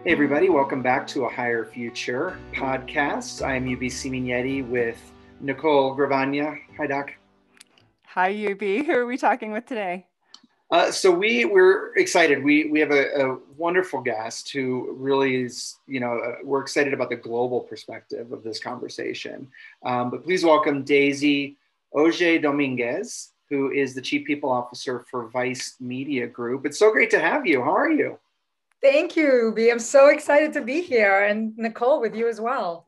Hey everybody, welcome back to A Higher Future podcast. I am UBC Mignetti with Nicole Gravagna. Hi, Doc. Hi, UB. Who are we talking with today? We're excited. We have a wonderful guest who really is, we're excited about the global perspective of this conversation. But please welcome Daisy Auger-Dominguez, who is the Chief People Officer for Vice Media Group. It's so great to have you. How are you? Thank you, Ruby. I'm so excited to be here, and Nicole with you as well.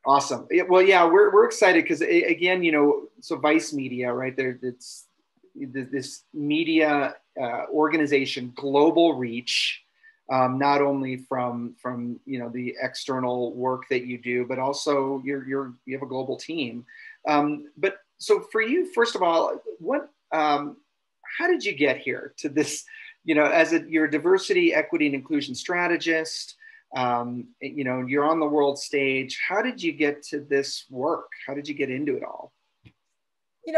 Awesome. Well, yeah, we're excited because again, so Vice Media, right there, it's this media organization, global reach, not only from the external work that you do, but also you have a global team. But so for you, first of all, how did you get here to this? You're a diversity, equity, and inclusion strategist. You're on the world stage. How did you get to this work? How did you get into it all?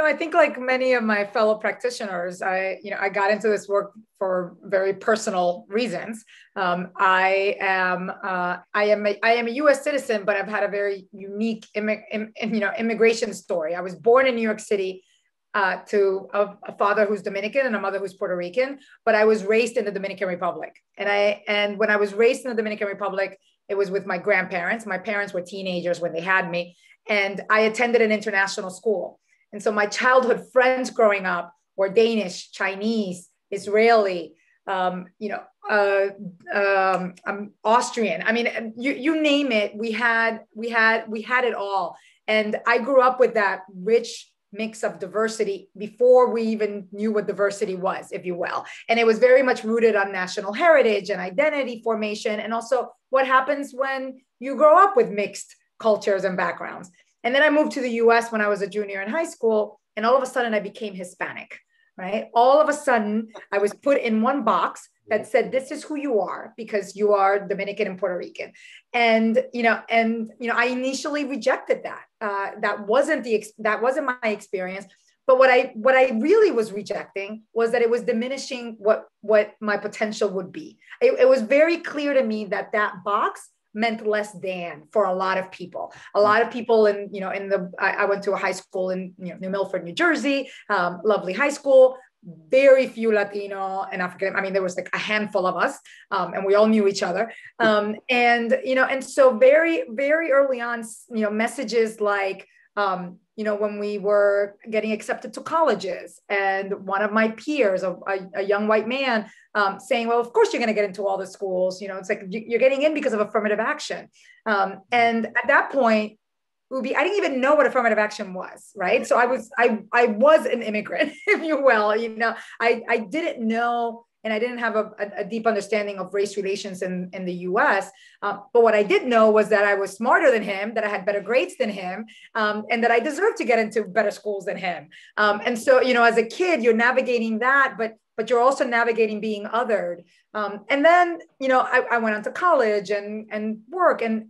I think like many of my fellow practitioners, I got into this work for very personal reasons. I am a U.S. citizen, but I've had a very unique immigration story. I was born in New York City to a father who's Dominican and a mother who's Puerto Rican, but I was raised in the Dominican Republic. And when I was raised in the Dominican Republic, it was with my grandparents. My parents were teenagers when they had me, and I attended an international school. And so my childhood friends growing up were Danish, Chinese, Israeli, Austrian. I mean, you name it. We had it all. And I grew up with that rich mix of diversity before we even knew what diversity was, if you will. And it was very much rooted on national heritage and identity formation, and also what happens when you grow up with mixed cultures and backgrounds. And then I moved to the US when I was a junior in high school, and all of a sudden I became Hispanic, right? All of a sudden I was put in one box that said, this is who you are because you are Dominican and Puerto Rican. And I initially rejected that. That wasn't my experience. But what I really was rejecting was that it was diminishing what my potential would be. It was very clear to me that box meant less than for a lot of people. A lot of people I went to a high school in New Milford, New Jersey, lovely high school. Very few Latino and African. I mean, there was like a handful of us, and we all knew each other. And so very, very early on, messages like, when we were getting accepted to colleges, and one of my peers, a young white man, saying, well, of course you're going to get into all the schools. It's like you're getting in because of affirmative action. And at that point, Ubi, I didn't even know what affirmative action was, right? So I was an immigrant, if you will. I didn't know, and I didn't have a deep understanding of race relations in the US. But what I did know was that I was smarter than him, that I had better grades than him, and that I deserved to get into better schools than him. And so, as a kid, you're navigating that, but you're also navigating being othered. And then, I went on to college and work, and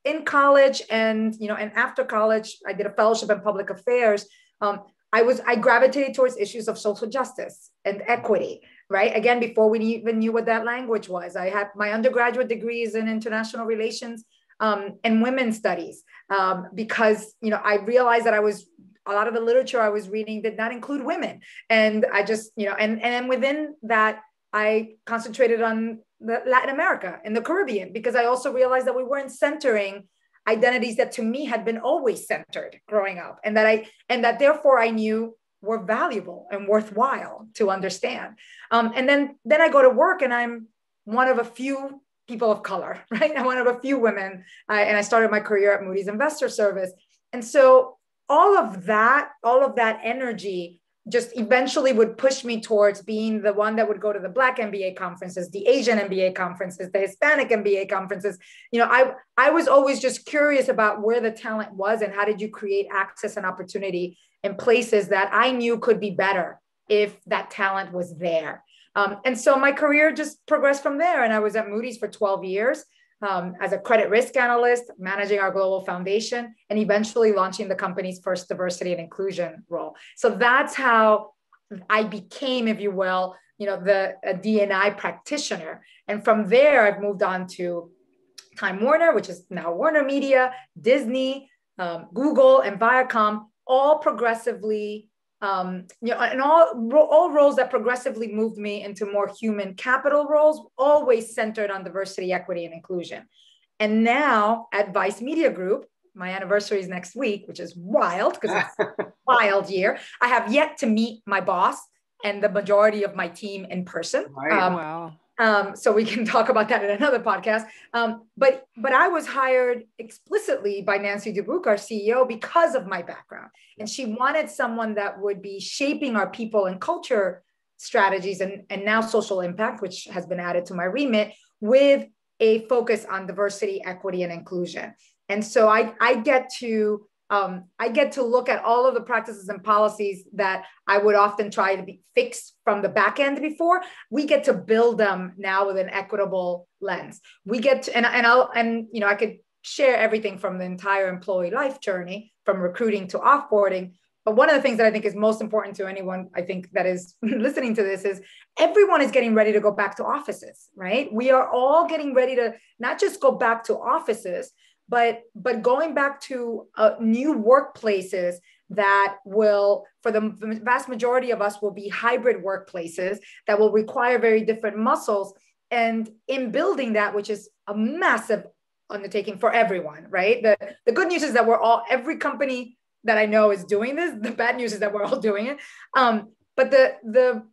in college and after college, I did a fellowship in public affairs. I gravitated towards issues of social justice and equity, right? Again, before we even knew what that language was. I had my undergraduate degrees in international relations and women's studies because, I realized that a lot of the literature I was reading did not include women. And I just, and within that, I concentrated on Latin America and the Caribbean, because I also realized that we weren't centering identities that to me had been always centered growing up, and that therefore I knew were valuable and worthwhile to understand. And then I go to work, and I'm one of a few people of color, right? I'm one of a few women, and I started my career at Moody's Investor Service. And so all of that energy just eventually would push me towards being the one that would go to the Black MBA conferences, the Asian MBA conferences, the Hispanic MBA conferences. I was always just curious about where the talent was and how did you create access and opportunity in places that I knew could be better if that talent was there. And so my career just progressed from there. And I was at Moody's for 12 years. As a credit risk analyst, managing our global foundation, and eventually launching the company's first diversity and inclusion role. So that's how I became, if you will, the a D&I practitioner. And from there, I've moved on to Time Warner, which is now Warner Media, Disney, Google, and Viacom, all progressively, and all roles that progressively moved me into more human capital roles, always centered on diversity, equity, and inclusion. And now at Vice Media Group, my anniversary is next week, which is wild because it's a wild year. I have yet to meet my boss and the majority of my team in person. Right. Wow. So we can talk about that in another podcast. But I was hired explicitly by Nancy Dubuque, our CEO, because of my background. And she wanted someone that would be shaping our people and culture strategies and now social impact, which has been added to my remit, with a focus on diversity, equity, and inclusion. And so I get to look at all of the practices and policies that I would often try to be fixed from the back end before. We get to build them now with an equitable lens. We get to, I could share everything from the entire employee life journey, from recruiting to offboarding. But one of the things that I think is most important to anyone, I think, that is listening to this is everyone is getting ready to go back to offices, right? We are all getting ready to not just go back to offices, but going back to new workplaces that will, for the vast majority of us, will be hybrid workplaces that will require very different muscles. And in building that, which is a massive undertaking for everyone, right? The good news is that every company that I know is doing this. The bad news is that we're all doing it. But the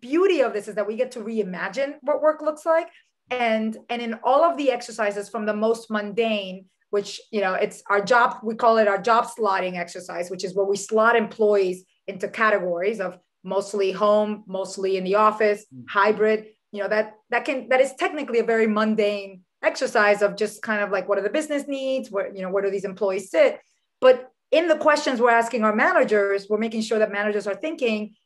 beauty of this is that we get to reimagine what work looks like. And in all of the exercises, from the most mundane, which, it's our job, we call it our job slotting exercise, which is where we slot employees into categories of mostly home, mostly in the office, hybrid, that is technically a very mundane exercise of just kind of like, what are the business needs? Where do these employees sit? But in the questions we're asking our managers, we're making sure that managers are thinking,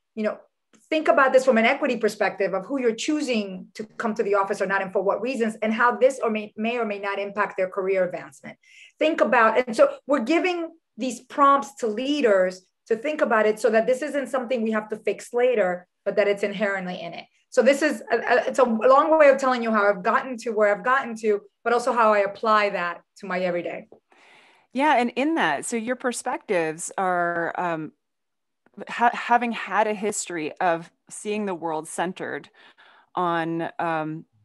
think about this from an equity perspective of who you're choosing to come to the office or not, and for what reasons, and how this may or may not impact their career advancement. Think about, and so we're giving these prompts to leaders to think about it so that this isn't something we have to fix later, but that it's inherently in it. So this is, it's a long way of telling you how I've gotten to where I've gotten to, but also how I apply that to my everyday. Yeah. And in that, so your perspectives are, having had a history of seeing the world centered on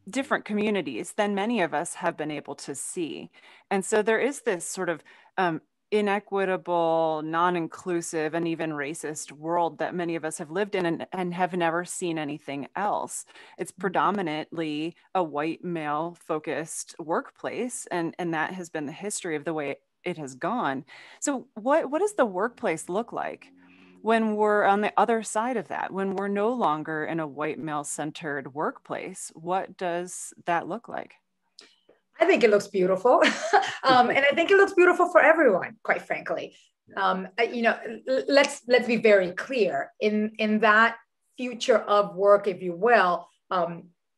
different communities than many of us have been able to see. And so there is this sort of inequitable, non-inclusive, and even racist world that many of us have lived in and have never seen anything else. It's predominantly a white male-focused workplace, and that has been the history of the way it has gone. So what does the workplace look like when we're on the other side of that, when we're no longer in a white male-centered workplace? What does that look like? I think it looks beautiful. And I think it looks beautiful for everyone, quite frankly. Let's be very clear. In that future of work, if you will,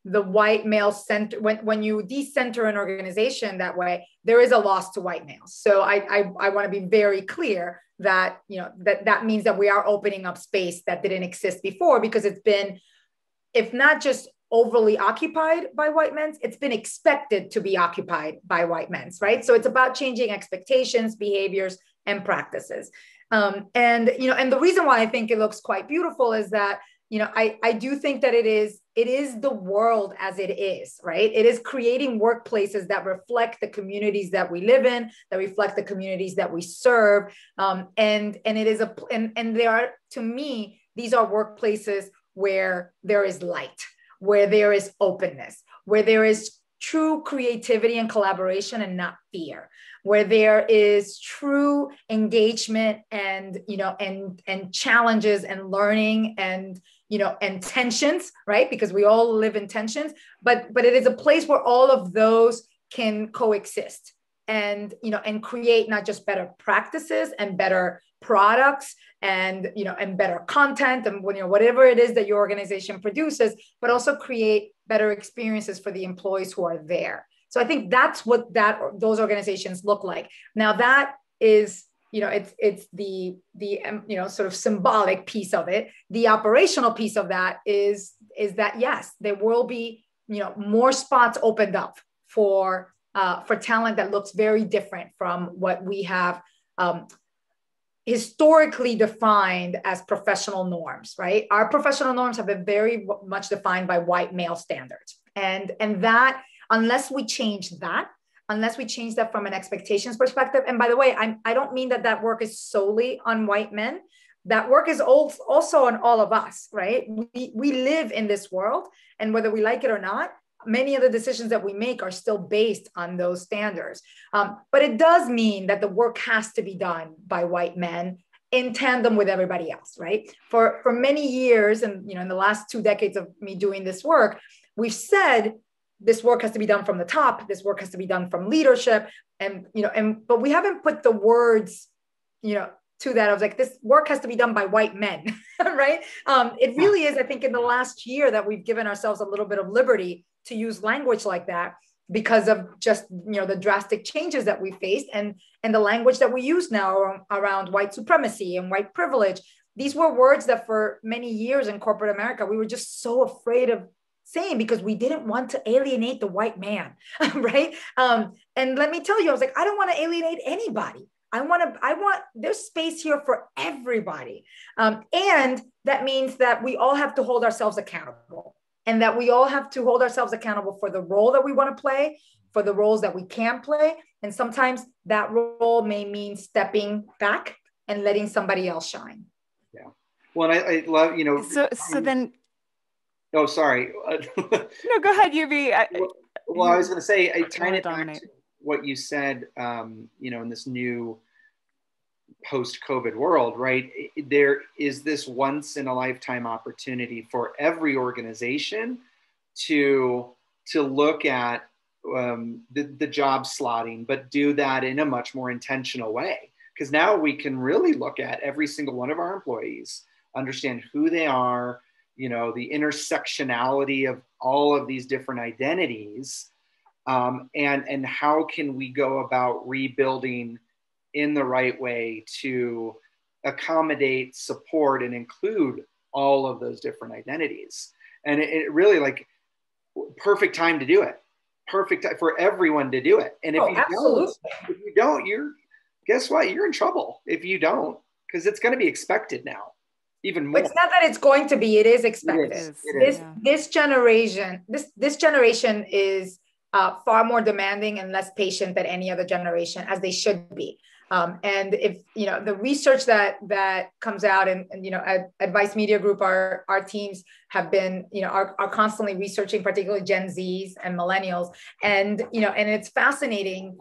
the white male center, when you decenter an organization that way, there is a loss to white males. So I want to be very clear that, that means that we are opening up space that didn't exist before, because it's been, if not just overly occupied by white men, it's been expected to be occupied by white men, right? So it's about changing expectations, behaviors, and practices. And the reason why I think it looks quite beautiful is that, I do think that it is the world as it is, right? It is creating workplaces that reflect the communities that we live in, that reflect the communities that we serve. And there are, to me, these are workplaces where there is light, where there is openness, where there is true creativity and collaboration and not fear, where there is true engagement and challenges and learning and tensions, right? Because we all live in tensions, but it is a place where all of those can coexist and create not just better practices and better products and better content and whatever it is that your organization produces, but also create better experiences for the employees who are there. So I think that's what those organizations look like. Now that is, it's the sort of symbolic piece of it. The operational piece of that is that, yes, there will be, more spots opened up for talent that looks very different from what we have historically defined as professional norms, right? Our professional norms have been very much defined by white male standards. And that, unless we change that from an expectations perspective, and by the way, I don't mean that work is solely on white men. That work is also on all of us, right? We live in this world, and whether we like it or not, many of the decisions that we make are still based on those standards. But it does mean that the work has to be done by white men in tandem with everybody else, right? For many years, and in the last 2 decades of me doing this work, we've said this work has to be done from the top. This work has to be done from leadership, but we haven't put the words, to that. I was like, this work has to be done by white men, right? It really is, I think, in the last year that we've given ourselves a little bit of liberty to use language like that, because of just, the drastic changes that we faced, and the language that we use now around white supremacy and white privilege. These were words that for many years in corporate America, we were just so afraid of saying, because we didn't want to alienate the white man, right? And let me tell you, I was like, I don't want to alienate anybody. I want, there's space here for everybody. And that means that we all have to hold ourselves accountable, and that we all have to hold ourselves accountable for the role that we want to play, for the roles that we can play. And sometimes that role may mean stepping back and letting somebody else shine. Yeah. Well, I love, So then. Oh, sorry. No, go ahead, Yubi. Well, I was going to say, tying it back to what you said, in this new post-COVID world, right? There is this once in a lifetime opportunity for every organization to look at the job slotting, but do that in a much more intentional way. Because now we can really look at every single one of our employees, understand who they are, the intersectionality of all of these different identities, and how can we go about rebuilding in the right way to accommodate, support, and include all of those different identities. And it really, like, perfect time to do it. Perfect time for everyone to do it. And if you don't, guess what? You're in trouble if you don't, because it's going to be expected now. Even more. It's not that it's going to be, it is expected. This generation is far more demanding and less patient than any other generation, as they should be. And if, the research that comes out, and at Advice Media Group, our teams have been, are constantly researching, particularly Gen Zs and millennials. And, and it's fascinating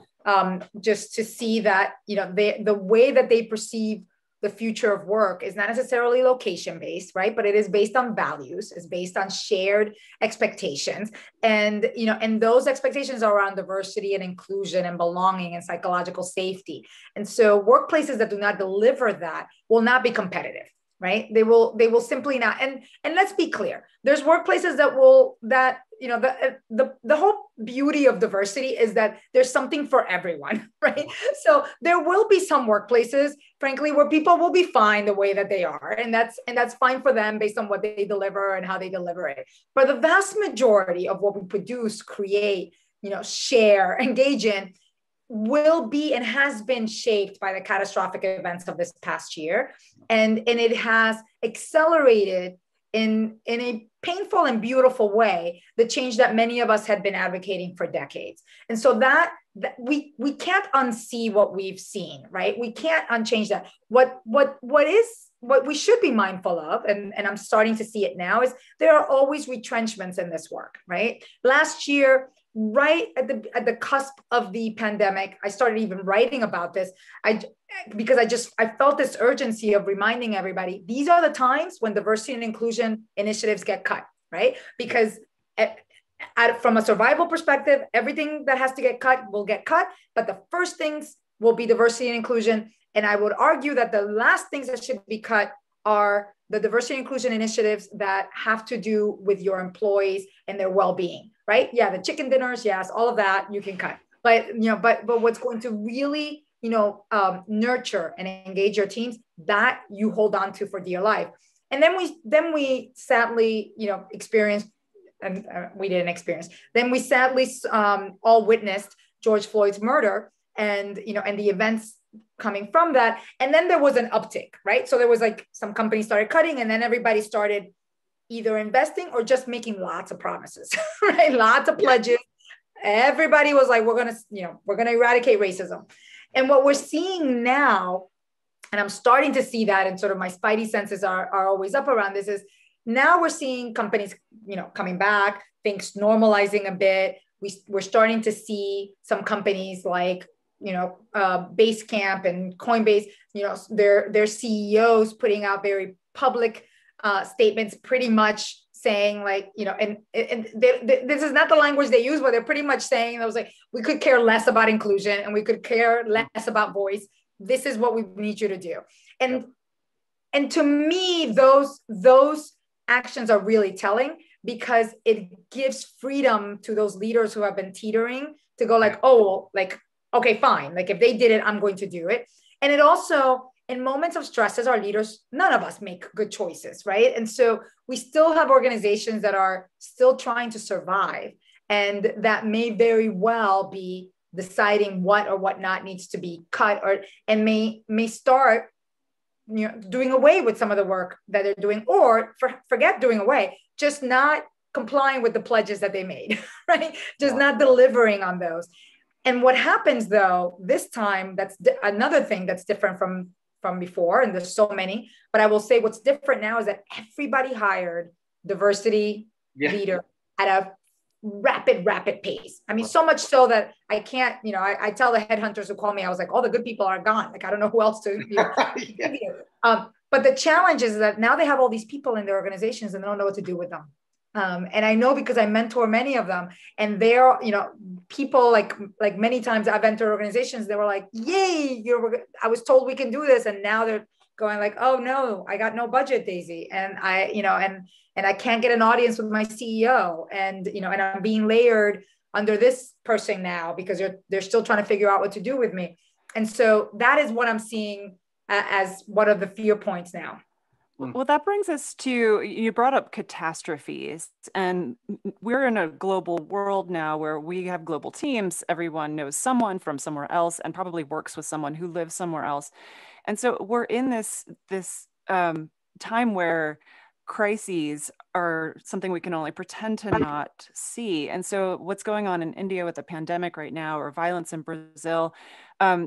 just to see that, the way that they perceive the future of work is not necessarily location-based, right? But it is based on values, it's based on shared expectations. And, and those expectations are around diversity and inclusion and belonging and psychological safety. And so workplaces that do not deliver that will not be competitive, right? They will simply not. And let's be clear, there's workplaces that the whole beauty of diversity is that there's something for everyone, right? So there will be some workplaces, frankly, where people will be fine the way that they are. And that's fine for them based on what they deliver and how they deliver it. But the vast majority of what we produce, create, share, engage in, will be and has been shaped by the catastrophic events of this past year. And it has accelerated in a painful and beautiful way the change that many of us had been advocating for decades. And so that we can't unsee what we've seen, right? We can't unchange that. What we should be mindful of, and I'm starting to see it now, is there are always retrenchments in this work, right? Last year, right at the cusp of the pandemic, I started even writing about this. Because I felt this urgency of reminding everybody, these are the times when diversity and inclusion initiatives get cut, right? Because from a survival perspective, everything that has to get cut will get cut, but the first things will be diversity and inclusion. And I would argue that the last things that should be cut are the diversity and inclusion initiatives that have to do with your employees and their well-being, right? Yeah, the chicken dinners, yes, all of that you can cut. But but what's going to really nurture and engage your teams, that you hold on to for dear life. And then we sadly, experienced, and we didn't experience. Then we sadly all witnessed George Floyd's murder, and the events coming from that. And then there was an uptick, right? So there was like some companies started cutting, and then everybody started either investing or just making lots of promises, right? Lots of pledges. Everybody was like, we're gonna eradicate racism. And what we're seeing now, and I'm starting to see that, and sort of my spidey senses are always up around this, is now we're seeing companies, coming back, things normalizing a bit. We're starting to see some companies like, Basecamp and Coinbase, their CEOs putting out very public statements, pretty much saying like, this is not the language they use, but they're pretty much saying, I was like, we could care less about inclusion and we could care less about voice. This is what we need you to do. And to me, those actions are really telling, because it gives freedom to those leaders who have been teetering to go like, oh, like, okay, fine. Like if they did it, I'm going to do it. And it also, in moments of stress as our leaders, none of us make good choices, right? And so we still have organizations that are still trying to survive, and that may very well be deciding what or what not needs to be cut, and may start doing away with some of the work that they're doing, or forget doing away, just not complying with the pledges that they made, right? Just not delivering on those. And what happens though, this time, that's another thing that's different from before, and there's so many, but I will say what's different now is that everybody hired diversity leader at a rapid pace. I mean, so much so that I can't, I tell the headhunters who call me, I was like, all the good people are gone. Like, I don't know who else to interview. But the challenge is that now they have all these people in their organizations and they don't know what to do with them. And I know because I mentor many of them, and they're, people like many times I've entered organizations, they were like, yay, I was told we can do this. And now they're going like, oh no, I got no budget, Daisy. And and I can't get an audience with my CEO, and, and I'm being layered under this person now because they're still trying to figure out what to do with me. And so that is what I'm seeing as one of the fear points now. Well, that brings us to, you brought up catastrophes, and we're in a global world now where we have global teams. Everyone knows someone from somewhere else and probably works with someone who lives somewhere else. And so we're in this time where crises are something we can only pretend to not see. And so what's going on in India with the pandemic right now, or violence in Brazil,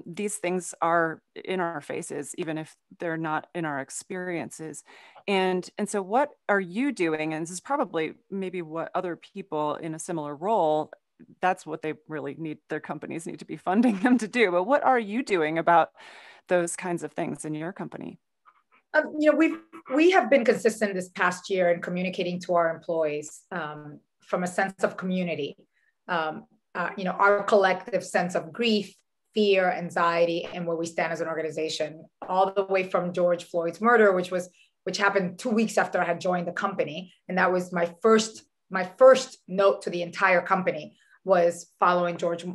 these things are in our faces, even if they're not in our experiences. And so what are you doing? And this is probably maybe what other people in a similar role, that's what they really need, their companies need to be funding them to do. But what are you doing about those kinds of things in your company? We have been consistent this past year in communicating to our employees from a sense of community, our collective sense of grief, fear, anxiety, and where we stand as an organization, all the way from George Floyd's murder, which happened 2 weeks after I had joined the company, and that was my first note to the entire company, was following George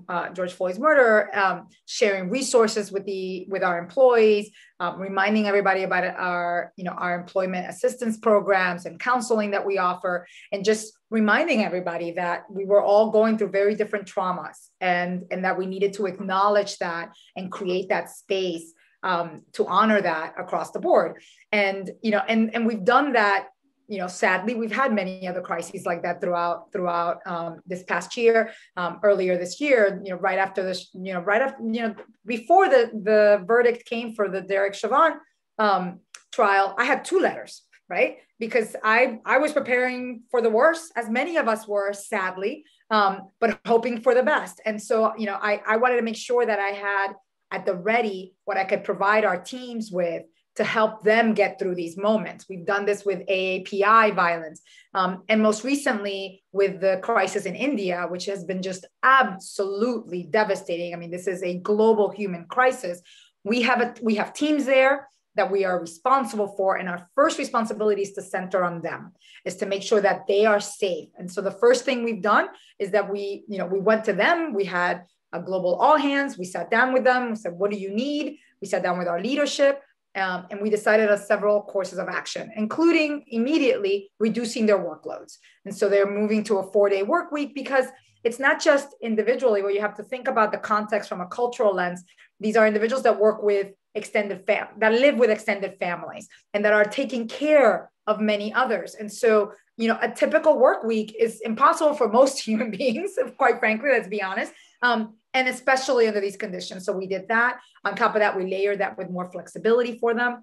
Floyd's murder, sharing resources with our employees, reminding everybody about our employment assistance programs and counseling that we offer, and just reminding everybody that we were all going through very different traumas, and that we needed to acknowledge that and create that space to honor that across the board. And we've done that. Sadly, we've had many other crises like that throughout this past year. Earlier this year, right after this, before the verdict came for the Derek Chauvin trial, I had 2 letters, right? Because I was preparing for the worst, as many of us were, sadly, but hoping for the best. And so, I wanted to make sure that I had at the ready what I could provide our teams with to help them get through these moments. We've done this with AAPI violence, and most recently with the crisis in India, which has been just absolutely devastating. I mean, this is a global human crisis. We have teams there that we are responsible for, and our first responsibility is to center on them, is to make sure that they are safe. And so the first thing we've done is that we went to them. We had a global all hands. We sat down with them. We said, what do you need? We sat down with our leadership. And we decided on several courses of action, including immediately reducing their workloads. And so they're moving to a 4-day work week, because it's not just individually, where you have to think about the context from a cultural lens. These are individuals that work with that live with extended families and that are taking care of many others. And so, a typical work week is impossible for most human beings, quite frankly, let's be honest. And especially under these conditions. So we did that. On top of that, we layered that with more flexibility for them.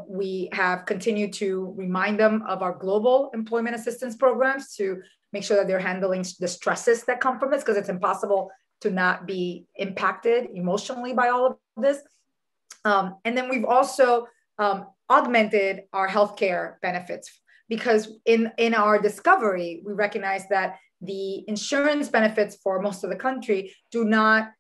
We have continued to remind them of our global employment assistance programs to make sure that they're handling the stresses that come from this, because it's impossible to not be impacted emotionally by all of this. And then we've also augmented our healthcare benefits, because in our discovery, we recognize that the insurance benefits for most of the country do not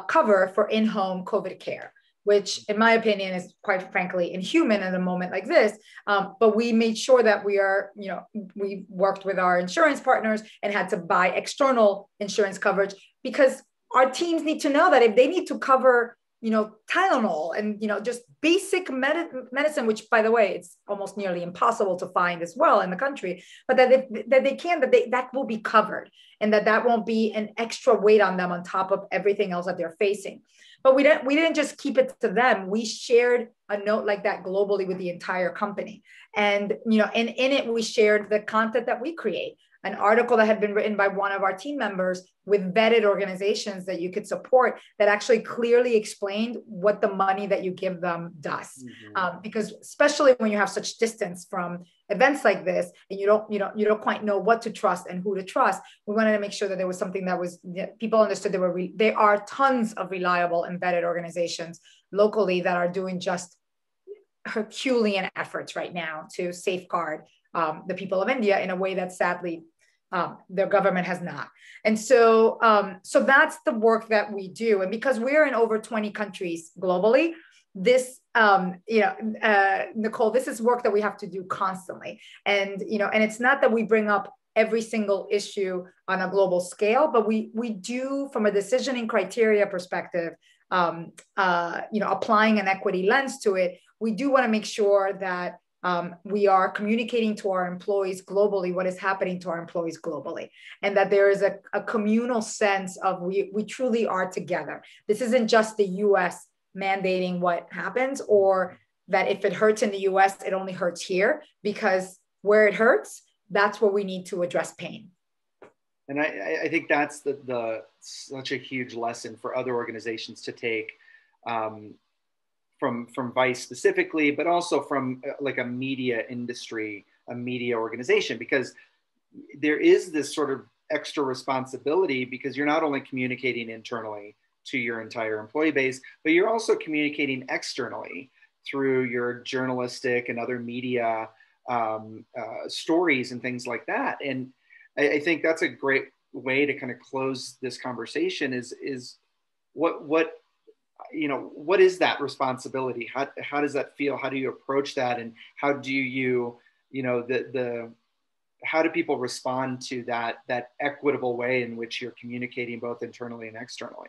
cover for in-home COVID care, which in my opinion is quite frankly inhuman in a moment like this. But we made sure that we worked with our insurance partners and had to buy external insurance coverage, because our teams need to know that if they need to cover Tylenol and, just basic medicine, which by the way, it's almost nearly impossible to find as well in the country, but that will be covered, and that won't be an extra weight on them on top of everything else that they're facing. But we didn't just keep it to them. We shared a note like that globally with the entire company. And, and in it, we shared the content that we create. An article that had been written by one of our team members with vetted organizations that you could support, that actually clearly explained what the money that you give them does. Because especially when you have such distance from events like this, and you don't quite know what to trust and who to trust, we wanted to make sure that there was something that people understood there are tons of reliable and vetted organizations locally that are doing just Herculean efforts right now to safeguard the people of India in a way that sadly their government has not. And so, so that's the work that we do. And because we're in over 20 countries globally, this, Nicole, this is work that we have to do constantly. And, and it's not that we bring up every single issue on a global scale, but we do, from a decisioning criteria perspective, applying an equity lens to it, we do want to make sure that we are communicating to our employees globally what is happening to our employees globally, and that there is a communal sense of we truly are together. This isn't just the US mandating what happens, or that if it hurts in the US, it only hurts here, because where it hurts, that's where we need to address pain. And I think that's such a huge lesson for other organizations to take, from Vice specifically, but also from like a media industry, a media organization, because there is this sort of extra responsibility, because you're not only communicating internally to your entire employee base, but you're also communicating externally through your journalistic and other media stories and things like that. And I think that's a great way to kind of close this conversation is what is that responsibility? How does that feel? How do you approach that? And how do you, how do people respond to that equitable way in which you're communicating both internally and externally?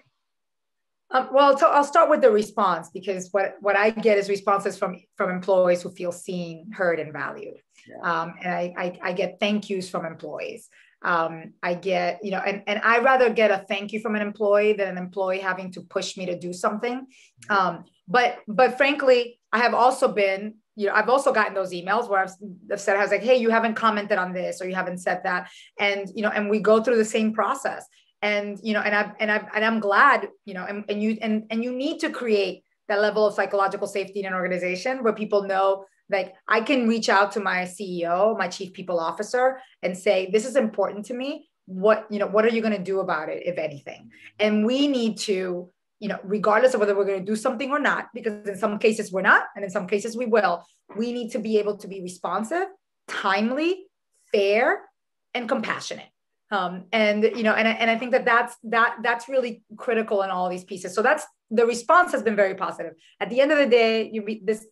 Well, so I'll start with the response, because what I get is responses from employees who feel seen, heard, and valued. Yeah. And I get thank yous from employees. I get, and I rather get a thank you from an employee than an employee having to push me to do something. But frankly, I have also been, I've also gotten those emails where I've said, I was like, hey, you haven't commented on this, or you haven't said that. And, and we go through the same process. And, I'm glad, and you need to create that level of psychological safety in an organization where people know, like, I can reach out to my CEO, my chief people officer, and say, this is important to me. What are you going to do about it, if anything? And we need to, regardless of whether we're going to do something or not, because in some cases we're not, and in some cases we will, we need to be able to be responsive, timely, fair, and compassionate. And I think that's really critical in all these pieces. So the response has been very positive. At the end of the day,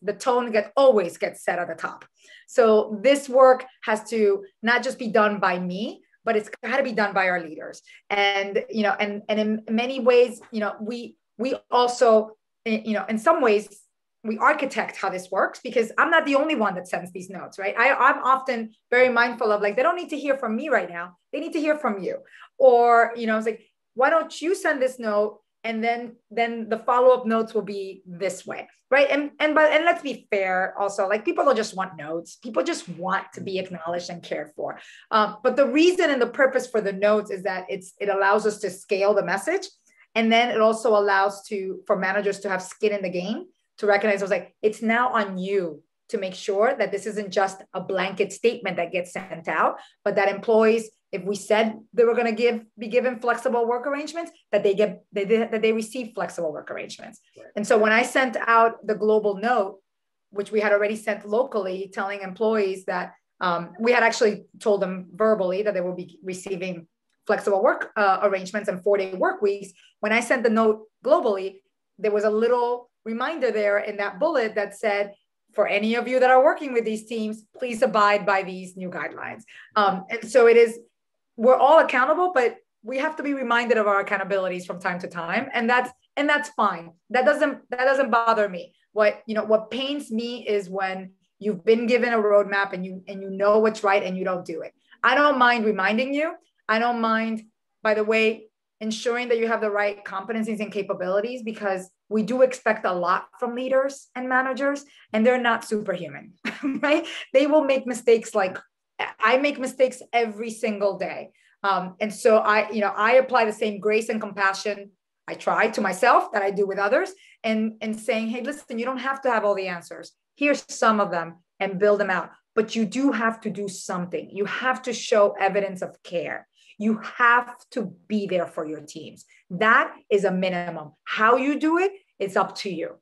the tone always gets set at the top. So this work has to not just be done by me, but it's got to be done by our leaders. And, and in many ways, we also, in some ways, we architect how this works, because I'm not the only one that sends these notes, right? I'm often very mindful of, like, they don't need to hear from me right now. They need to hear from you. Or, it's like, why don't you send this note? And then the follow-up notes will be this way, right? And let's be fair also, like, people don't just want notes. People just want to be acknowledged and cared for. But the reason and the purpose for the notes is that it allows us to scale the message. And then it also allows for managers to have skin in the game, to recognize, I was like, it's now on you to make sure that this isn't just a blanket statement that gets sent out, but that employees, if we said they were going to be given flexible work arrangements, that they receive flexible work arrangements. Right. And so when I sent out the global note, which we had already sent locally, telling employees that we had actually told them verbally that they will be receiving flexible work arrangements and 4-day work weeks. When I sent the note globally, there was a little reminder there in that bullet that said, for any of you that are working with these teams, please abide by these new guidelines. And so we're all accountable, but we have to be reminded of our accountabilities from time to time. And that's fine. That doesn't bother me. What pains me is when you've been given a roadmap and you know what's right and you don't do it. I don't mind reminding you. I don't mind, by the way, ensuring that you have the right competencies and capabilities, because we do expect a lot from leaders and managers, and they're not superhuman, right? They will make mistakes. Like I make mistakes every single day. And so I apply the same grace and compassion I try to myself that I do with others, and saying, hey, listen, you don't have to have all the answers. Here's some of them, and build them out. But you do have to do something. You have to show evidence of care. You have to be there for your teams. That is a minimum. How you do it, it's up to you.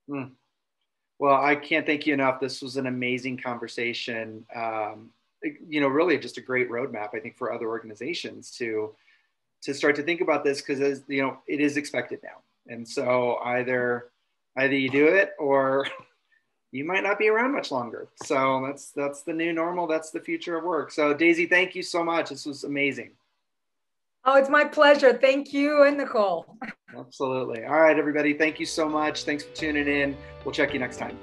Well, I can't thank you enough. This was an amazing conversation. Really just a great roadmap, I think, for other organizations to start to think about this, because it is expected now. And so either you do it, or you might not be around much longer. So that's the new normal. That's the future of work. So Daisy, thank you so much. This was amazing. Oh, it's my pleasure. Thank you, and Nicole. Absolutely. All right, everybody. Thank you so much. Thanks for tuning in. We'll check you next time.